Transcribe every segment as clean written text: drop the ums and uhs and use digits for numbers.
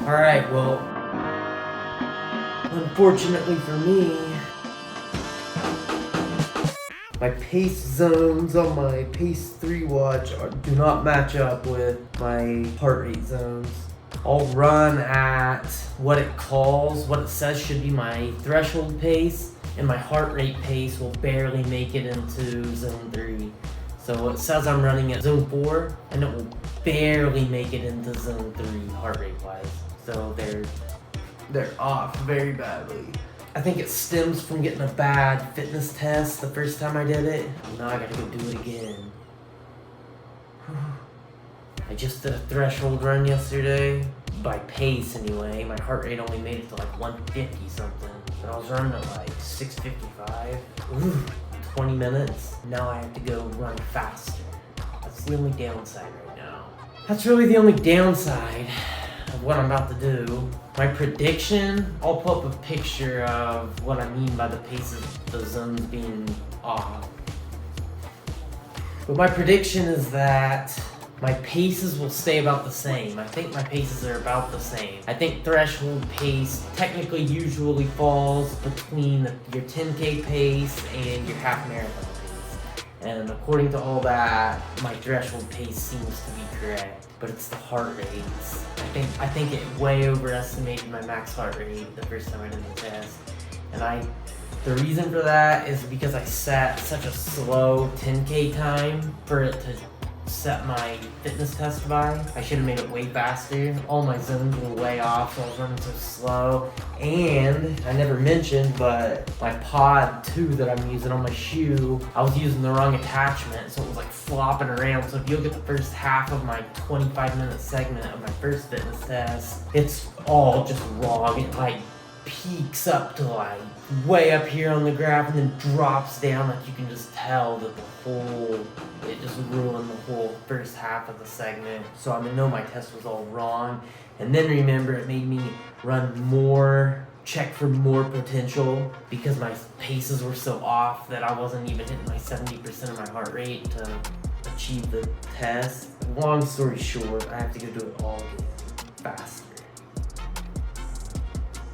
Alright, well, unfortunately for me, my pace zones on my pace 3 watch do not match up with my heart rate zones. I'll run at what it says should be my threshold pace, and my heart rate pace will barely make it into zone 3. So it says I'm running at zone 4, and it will barely make it into zone 3 heart rate wise. So they're off very badly. I think it stems from getting a bad fitness test the first time I did it. Now I gotta go do it again. I just did a threshold run yesterday. By pace anyway. My heart rate only made it to like 150 something. But I was running at like 655. 20 minutes. Now I have to go run faster. That's the only downside right now. That's really the only downside of what I'm about to do. My prediction, I'll pull up a picture of what I mean by the paces, the zones being off. But my prediction is that my paces will stay about the same. I think my paces are about the same. I think threshold pace technically usually falls between your 10K pace and your half marathon pace. And according to all that, my threshold pace seems to be correct. But it's the heart rates. I think it way overestimated my max heart rate the first time I did the test. And the reason for that is because I set such a slow 10K time for it to set my fitness test by. I should have made it way faster. All my zones were way off, so I was running so slow. And I never mentioned, but my pod 2 that I'm using on my shoe, I was using the wrong attachment, so it was like flopping around. So if you look at the first half of my 25-minute segment of my first fitness test, it's all just wrong. It like peaks up to like way up here on the graph and then drops down. Like you can just tell that it just ruined the whole first half of the segment. So I know my test was all wrong. And then remember, it made me run more, check for more potential because my paces were so off that I wasn't even hitting my 70% of my heart rate to achieve the test. Long story short, I have to go do it all again, faster.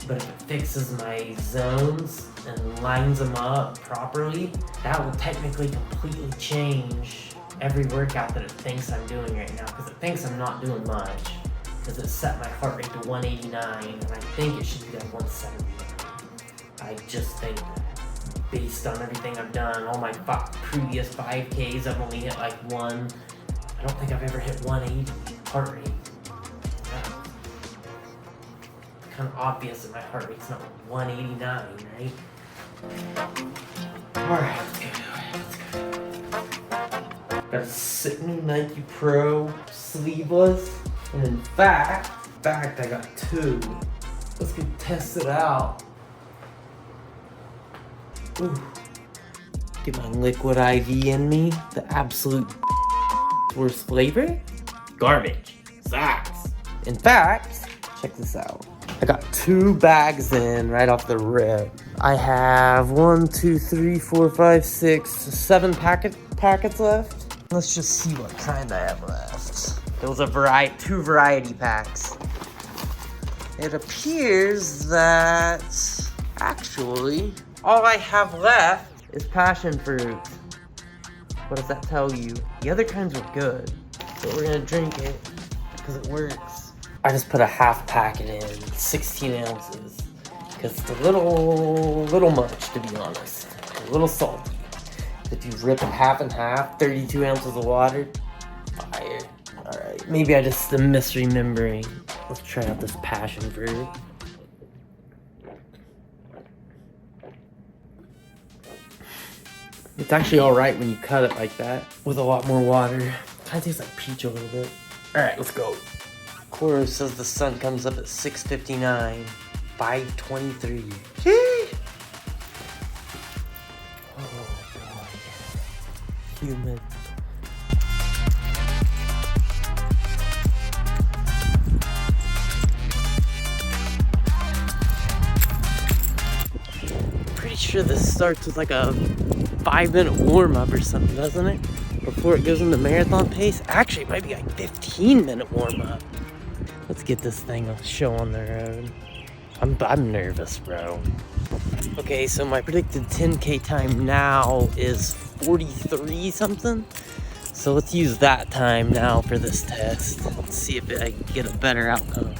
But if it fixes my zones and lines them up properly, that will technically completely change every workout that it thinks I'm doing right now, because it thinks I'm not doing much, because it set my heart rate to 189 and I think it should be like 170. I just think that based on everything I've done, all my previous 5Ks, I've only hit like one. I don't think I've ever hit 180 heart rate. Kind of obvious that my heart rate's not 189, right? Alright, let's go. Got a sick new Nike Pro sleeveless, and in fact, I got 2. Let's go test it out. Ooh. Get my liquid IV in me. The absolute worst flavor? Garbage. Sucks. In fact, check this out. I got 2 bags in right off the rip. I have 1, 2, 3, 4, 5, 6, 7 packets left. Let's just see what kind I have left. It was 2 variety packs. It appears that actually all I have left is passion fruit. What does that tell you? The other kinds were good, but we're gonna drink it because it works. I just put a half packet in, 16 ounces, because it's a little much, to be honest. A little salty. If you rip it half and half, 32 ounces of water, fire. Alright, maybe I just am misremembering. Let's try out this passion fruit. It's actually alright when you cut it like that, with a lot more water. Kind of tastes like peach a little bit. Alright, let's go. Coros says the sun comes up at 6:59, 5:23. Sheesh! Oh boy. Humid. Pretty sure this starts with like a 5-minute warm-up or something, doesn't it? Before it goes into marathon pace. Actually, it might be like 15-minute warm-up. Let's get this thing a show on the road. I'm nervous, bro. Okay, so my predicted 10K time now is 43 something. So let's use that time now for this test. Let's see if I get a better outcome.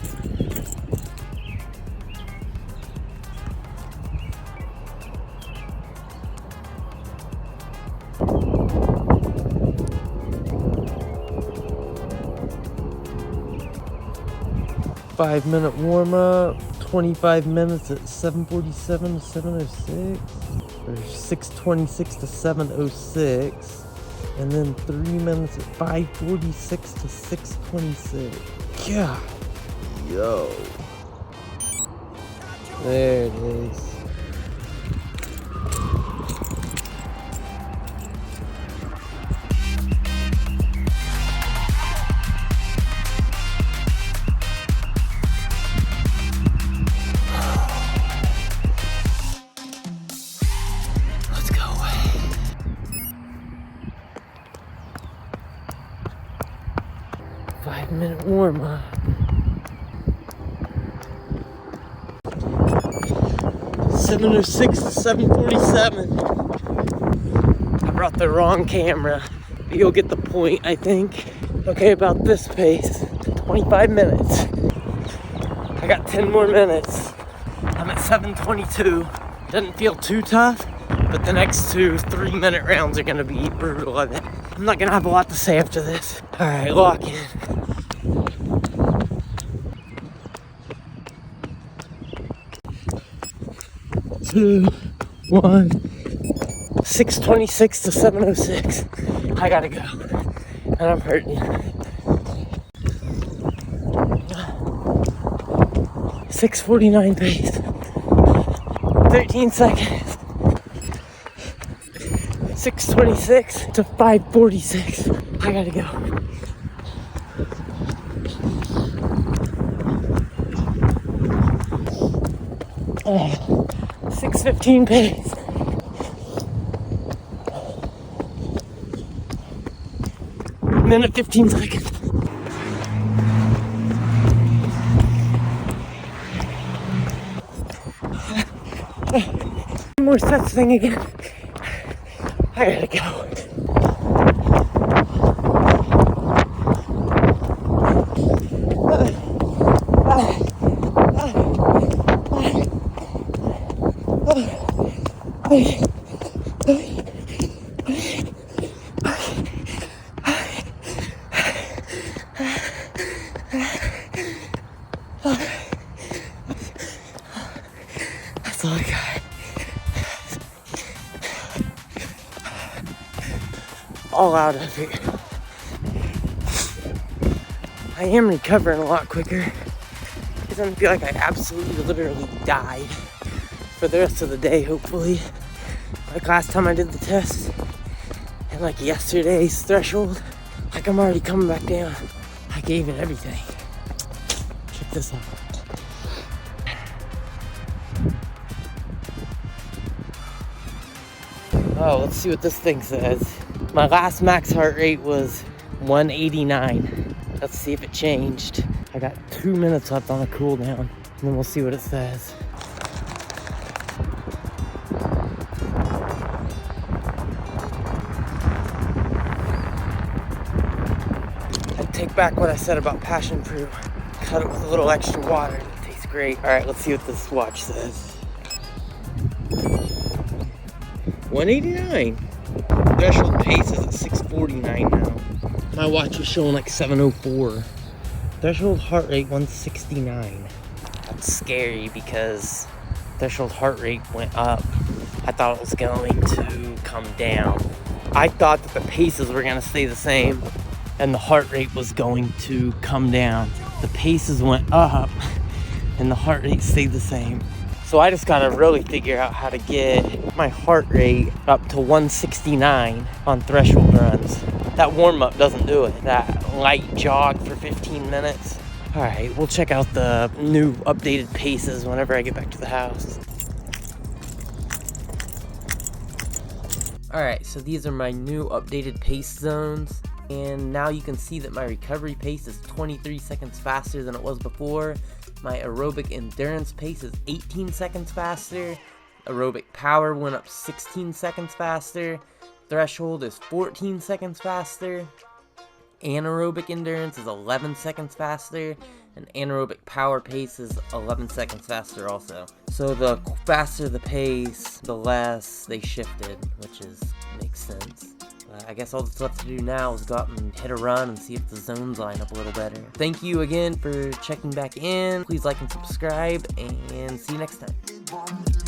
Five-minute warm-up, 25 minutes at 7:47 to 7:06, or 6:26 to 7:06, and then 3 minutes at 5:46 to 6:26. Yeah, yo, there it is. Let's go. 5-minute warm up. 7:06 to 7:47. I brought the wrong camera. But you'll get the point, I think. Okay, about this pace, 25 minutes. I got 10 more minutes. I'm at 7:22. Doesn't feel too tough, but the next 2 3-minute rounds are gonna be brutal. I'm not gonna have a lot to say after this. All right, lock in. 2, 1, 6:26 to 7:06. I gotta go, and I'm hurting. 6:49 pace. 13 seconds. 6:26 to 5:46. I gotta go. Oh, 6:15 pace. Minute 15 seconds. More sets thing again. I gotta go. That's all I got. All out of here. I am recovering a lot quicker. It doesn't feel like I absolutely literally died for the rest of the day, hopefully. Like last time I did the test, and like yesterday's threshold, like I'm already coming back down. I gave it everything. Check this out. Oh, let's see what this thing says. My last max heart rate was 189. Let's see if it changed. I got 2 minutes left on a cooldown, and then we'll see what it says. I take back what I said about passion fruit. Cut it with a little extra water. It tastes great. All right, let's see what this watch says. 189. Threshold pace is at 6:49 now. My watch was showing like 7:04. Threshold heart rate 169. That's scary because threshold heart rate went up. I thought it was going to come down. I thought that the paces were going to stay the same and the heart rate was going to come down. The paces went up and the heart rate stayed the same. So I just gotta really figure out how to get my heart rate up to 169 on threshold runs. That warm-up doesn't do it. That light jog for 15 minutes. All right, we'll check out the new updated paces whenever I get back to the house. All right, so these are my new updated pace zones. And now you can see that my recovery pace is 23 seconds faster than it was before. My aerobic endurance pace is 18 seconds faster. Aerobic power went up 16 seconds faster. Threshold is 14 seconds faster. Anaerobic endurance is 11 seconds faster. And anaerobic power pace is 11 seconds faster also. So the faster the pace, the less they shifted, which makes sense. I guess all that's left to do now is go out and hit a run and see if the zones line up a little better. Thank you again for checking back in. Please like and subscribe, and see you next time.